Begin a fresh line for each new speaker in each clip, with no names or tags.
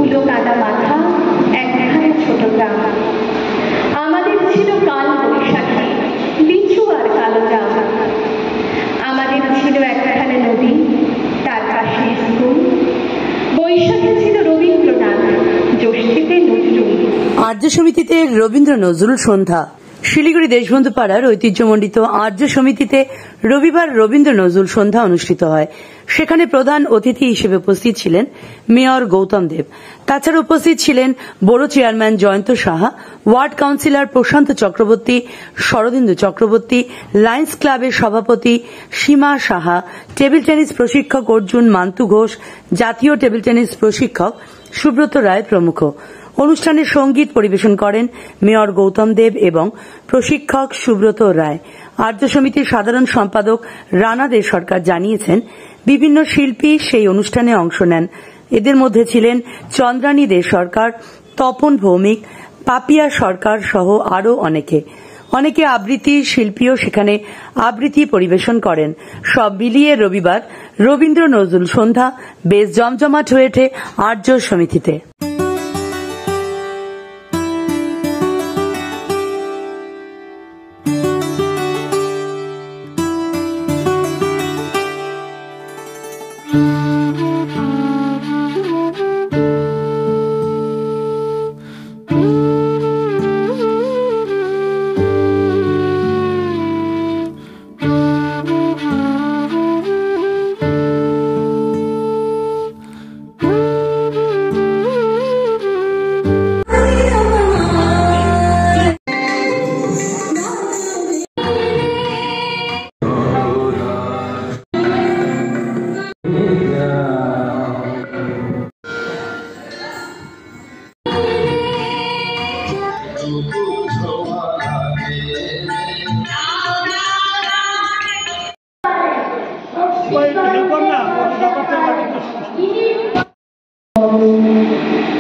ধুলো কাদা মাথা একখানা ছোট গ্রাম। আমাদের ছিল কাল বৈশাখী লিচু আর কালো জাম। আমাদের ছিল একখানা নদী, তার পাশে স্কুল। বৈশাখে ছিল রবীন্দ্রনাথ, জ্যৈষ্ঠীতে নজরুল।
আর্য সমিতিতে রবীন্দ্র নজরুল সন্ধ্যা। শিলিগুড়ি দেশবন্ধু পাড়ার ঐতিহ্যমণ্ডিত আর্য সমিতিতে রবিবার রবীন্দ্র নজরুল সন্ধ্যা অনুষ্ঠিত হয়। সেখানে প্রধান অতিথি হিসেবে উপস্থিত ছিলেন মেয়র গৌতম দেব। তাছাড়া উপস্থিত ছিলেন বড় chairman Jayanta Saha, ward councillor Prashanta Chakraborty, Sharadindu Chakraborty, Lions ক্লাবের সভাপতি সীমা সাহা, টেবিল টেনিস প্রশিক্ষক অর্জুন মান্তু ঘোষ, জাতীয় টেবিল টেনিস প্রশিক্ষক সুব্রত রায় প্রমুখ। অনুষ্ঠানে সঙ্গীত পরিবেশন করেন মেয়র গৌতম দেব এবং প্রশিক্ষক সুব্রত রায়। আর্য সমিতির সাধারণ সম্পাদক রানা দে সরকার জানিয়েছেন, বিভিন্ন শিল্পী সেই অনুষ্ঠানে অংশ নেন। এদের মধ্যে ছিলেন চন্দ্রানী দে সরকার, তপন ভৌমিক, পাপিয়া সরকার সহ আরও অনেকে আবৃত্তি শিল্পীও সেখানে আবৃত্তি পরিবেশন করেন। সব মিলিয়ে রবিবার রবীন্দ্র নজরুল সন্ধ্যা বেশ জমজমাট হয়ে ওঠে আর্য সমিতিতে।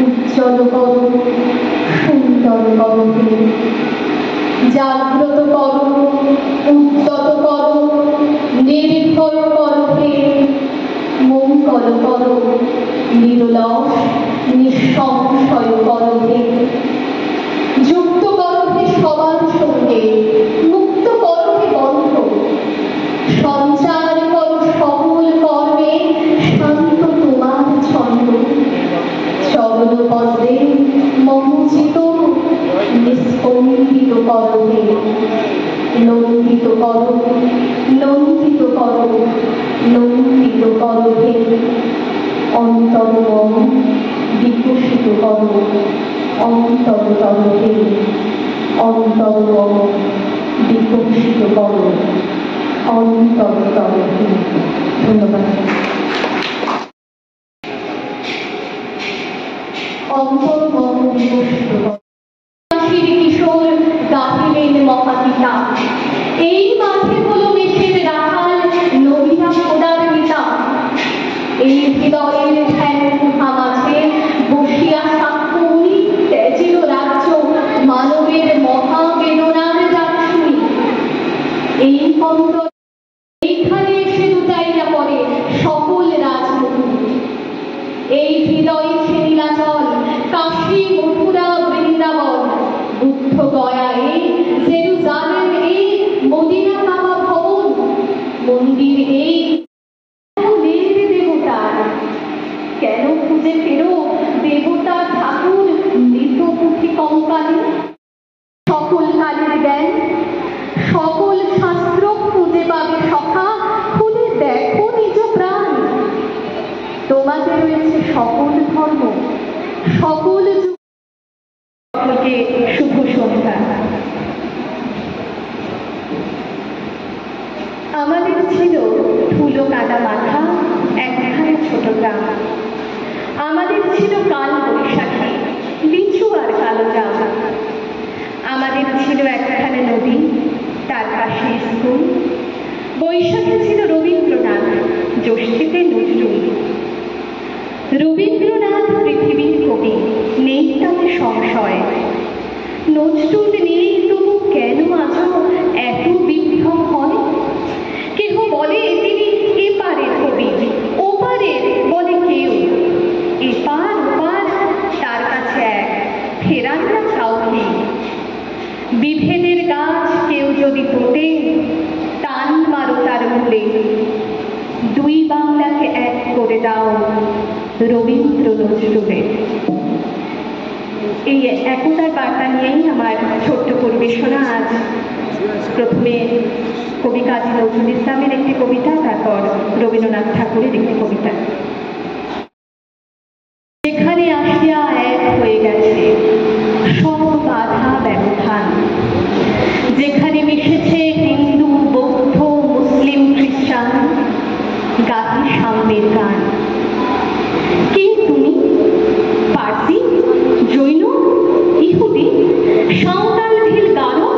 উজ্জ্বল করো, সুন্দর করো, জাগ্রত করো, উদ্যত করো, নির্ভর করো, মঙ্গল করো, নিরলস নিঃসংশয় করো, যুক্ত করো সবার সঙ্গে, মুক্ত করো বন্ধ, সঞ্চার করো সকল কর্মে শান্ত তোমার ছন্দ, চরণ পদ্মে মমচিত নিস্পন্দিত করো, নন্দিত করো, নন্দিত করো, নন্দিত করো, অন্তর মন বিকশিত করো, অন্তর তরফে অন্তর মন বিকশিত করো, অন্তর তরফে। ধন্যবাদ। অন্তর মন বিকশিত করো। কিশোর গাহিলেন মহাপিতা, এই মাঠে হলো মেঘের রাখাল, নদীরা খোদার পিতা। এই হৃদয়ের ধ্যান মাঝে বসিয়া সাক্ষ্য উনি, ত্যাজিল রাজ্য মানবের মহাবেদনার ডাক শুনি। এই অন্তর এইখানে এসে দুটাইয়া পড়ে সকল রাজমুকুট। এই হৃদয়ে সে নীলাচল, কাশী মথুরা বৃন্দাবন, বুদ্ধ গয়ায় জেরুজালেম, এই মদিনা কাবা ভবন, মন্দির এই দেবতার। কেন খুঁজে ফেরো দেবতা ঠাকুর মৃত পুঁথি কঙ্কালে? সকল কালের জ্ঞান, সকল শাস্ত্র খুঁজে পাবে সখা, খুলে দেখো নিজ প্রাণ। তোমাকে রয়েছে সকল ধর্ম, সকল শুভ সন্ধ্যা। আমাদের ছিল ধুলো কাদা মাথা একখানা ছোট গ্রাম। আমাদের ছিল কাল বৈশাখী লিচু আর কালো জাম। আমাদের ছিল একখানা নদী, তার পাশে স্কুল। বৈশাখে ছিল রবীন্দ্রনাথ, জ্যৈষ্ঠীতে নজরুল। রবীন্দ্রনাথ পৃথিবীর কবি, নেই তাতে সংশয়। নজরুল নেই তবু কেন আজও এত বিভ্রম হয়? কেহ বলে তিনি এপারের কবি, ওপারের বলে কেউ। এপার ওপার বিভেদের গাছ কেউ যদি পোটে, টান মারো তার মূলে, দুই বাংলাকে এক করে দাও রবীন্দ্র নজরুলের। এই একতার বার্তা নিয়েই আমার ছোট্ট পরিবেশনা আজ। প্রথমে কবি কাজী নজরুল ইসলামের একটি কবিতা, তারপর রবীন্দ্রনাথ ঠাকুরের একটি কবিতা। যেখানে আসিয়া এক হয়ে গেছে সব বাধা ব্যবধান, যেখানে মিশেছে হিন্দু বৌদ্ধ মুসলিম খ্রিস্টান, গাহি সাম্যের গান। কে তুমি? পার্সি, জৈন, ইহুদি, সাঁওতাল, ভিল, গারো,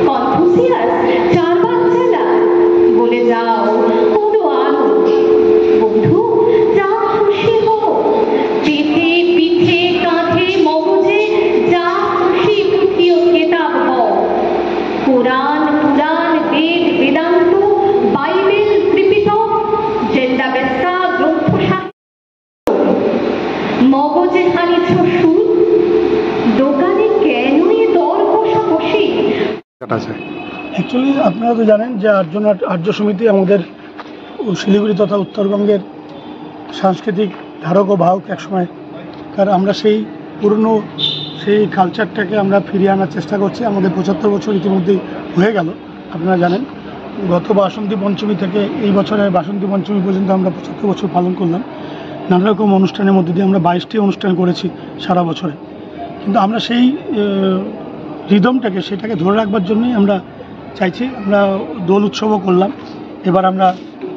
কনফুসিয়াস, চার বাচ্চালা, বলে যাও কোনো আলো। বন্ধু যা খুশি হোক, পিঠে পিঠে কাঁধে মগজে যা খুশি পুঁথিও কেতাব হও। কোরআন পুরাণ বেদ বেদান্ত বাইবেল ত্রিপিটক জেন্ডা বেস্তা গ্রন্থ মগজে হানিছ সুর, দোকানে কেন এ দর কষাকষি?
অ্যাকচুয়ালি আপনারা তো জানেন যে আর্য সমিতি আমাদের শিলিগুড়ি তথা উত্তরবঙ্গের সাংস্কৃতিক ধারক ও বাহক একসময়, কারণ আমরা সেই পুরনো সেই কালচারটাকে আমরা ফিরিয়ে আনার চেষ্টা করছি। আমাদের 75 বছর ইতিমধ্যেই হয়ে গেল। আপনারা জানেন গত বাসন্তী পঞ্চমী থেকে এই বছরের বাসন্তী পঞ্চমী পর্যন্ত আমরা 75 বছর পালন করলাম। নানা রকম অনুষ্ঠানের মধ্যে দিয়ে আমরা 22টি অনুষ্ঠান করেছি সারা বছরে। কিন্তু আমরা সেই রিদমটাকে সেটাকে ধরে রাখবার জন্যই আমরা চাইছি। আমরা দোল উৎসবও করলাম, এবার আমরা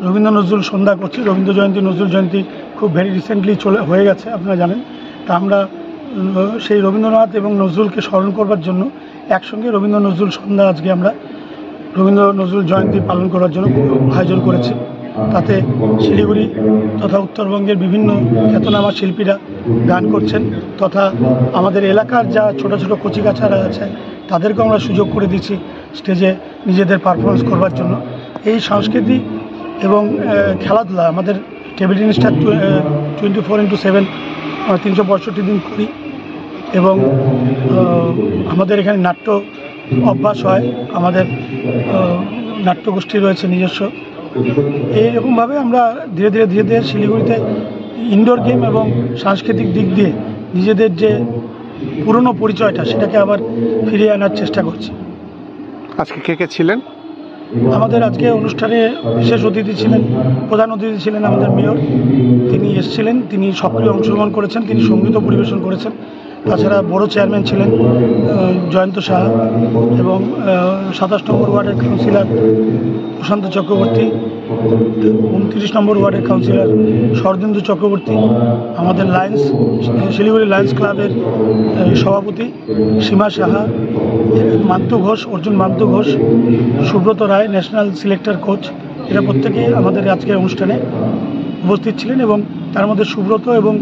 রবীন্দ্র নজরুল সন্ধ্যা করছি। রবীন্দ্র জয়ন্তী নজরুল জয়ন্তী খুব ভেরি রিসেন্টলি হয়ে গেছে, আপনারা জানেন। তা আমরা সেই রবীন্দ্রনাথ এবং নজরুলকে স্মরণ করবার জন্য একসঙ্গে রবীন্দ্র নজরুল সন্ধ্যা আজকে আমরা রবীন্দ্র নজরুল জয়ন্তী পালন করার জন্য আয়োজন করেছি। তাতে শিলিগুড়ি তথা উত্তরবঙ্গের বিভিন্ন খ্যাতনামা শিল্পীরা গান করছেন, তথা আমাদের এলাকার যা ছোট ছোট কচিকাচারা আছে তাদেরকেও আমরা সুযোগ করে দিচ্ছি স্টেজে নিজেদের পারফরমেন্স করবার জন্য। এই সংস্কৃতি এবং খেলাধুলা আমাদের টেবিল টেনিসটা 24x7 আমরা 365 দিন করি, এবং আমাদের এখানে নাট্য অভ্যাস হয়। আমাদের নাট্যগোষ্ঠী রয়েছে নিজস্ব। এইরকমভাবে আমরা ধীরে ধীরে শিলিগুড়িতে ইনডোর গেম এবং সাংস্কৃতিক দিক দিয়ে নিজেদের যে পুরনো পরিচয়টা সেটাকে আবার ফিরিয়ে আনার চেষ্টা করছি।
আজকে কে কে ছিলেন?
আমাদের আজকে অনুষ্ঠানে বিশেষ অতিথি ছিলেন, প্রধান অতিথি ছিলেন আমাদের মেয়র। তিনি এসেছিলেন, তিনি সক্রিয় অংশগ্রহণ করেছেন, তিনি সঙ্গীতও পরিবেশন করেছেন। তাছাড়া বড় চেয়ারম্যান ছিলেন জয়ন্ত সাহা, এবং 27 নম্বর ওয়ার্ডের কাউন্সিলর প্রশান্ত চক্রবর্তী, 29 নম্বর ওয়ার্ডের কাউন্সিলর শরদিন্দু চক্রবর্তী, আমাদের লায়ন্স শিলিগুড়ি লায়ন্স ক্লাবের সভাপতি সীমা সাহা, মান্তু ঘোষ, অর্জুন মান্তু Ghosh, Subrata Roy national selector coach, এরা প্রত্যেকে আমাদের আজকের অনুষ্ঠানে উপস্থিত ছিলেন। এবং তার মধ্যে সুব্রত এবং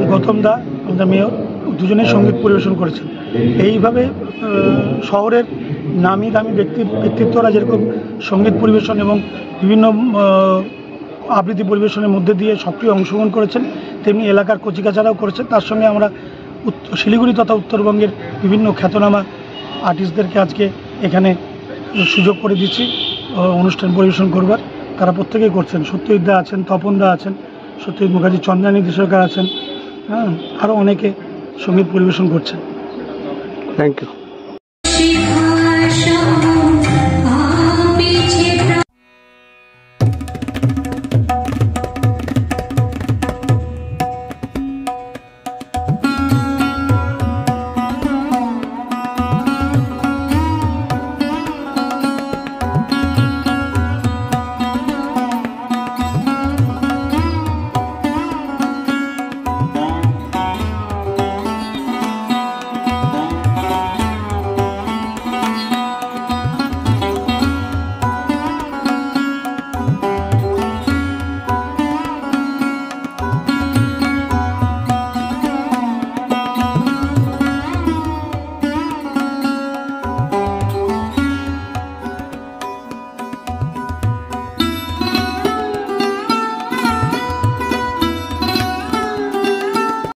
গৌতম দা আমাদের মেয়র দুজনেই সঙ্গীত পরিবেশন করেছেন। এইভাবে শহরের নামি দামি ব্যক্তিত্বরা যেরকম সঙ্গীত পরিবেশন এবং বিভিন্ন আবৃত্তি পরিবেশনের মধ্যে দিয়ে সক্রিয় অংশগ্রহণ করেছেন, তেমনি এলাকার কচিকাচারাও করেছেন। তার সঙ্গে আমরা শিলিগুড়ি তথা উত্তরবঙ্গের বিভিন্ন খ্যাতনামা আর্টিস্টদেরকে আজকে এখানে সুযোগ করে দিচ্ছি অনুষ্ঠান পরিবেশন করবার। তারা প্রত্যেকেই করছেন। সত্যজিৎ দা আছেন, তপন দা আছেন, সত্যজিৎ মুখার্জি, চন্দ্রানী দিশরকার আছেন, আরও অনেকে সঙ্গীত পরিবেশন করছেন।
Thank you.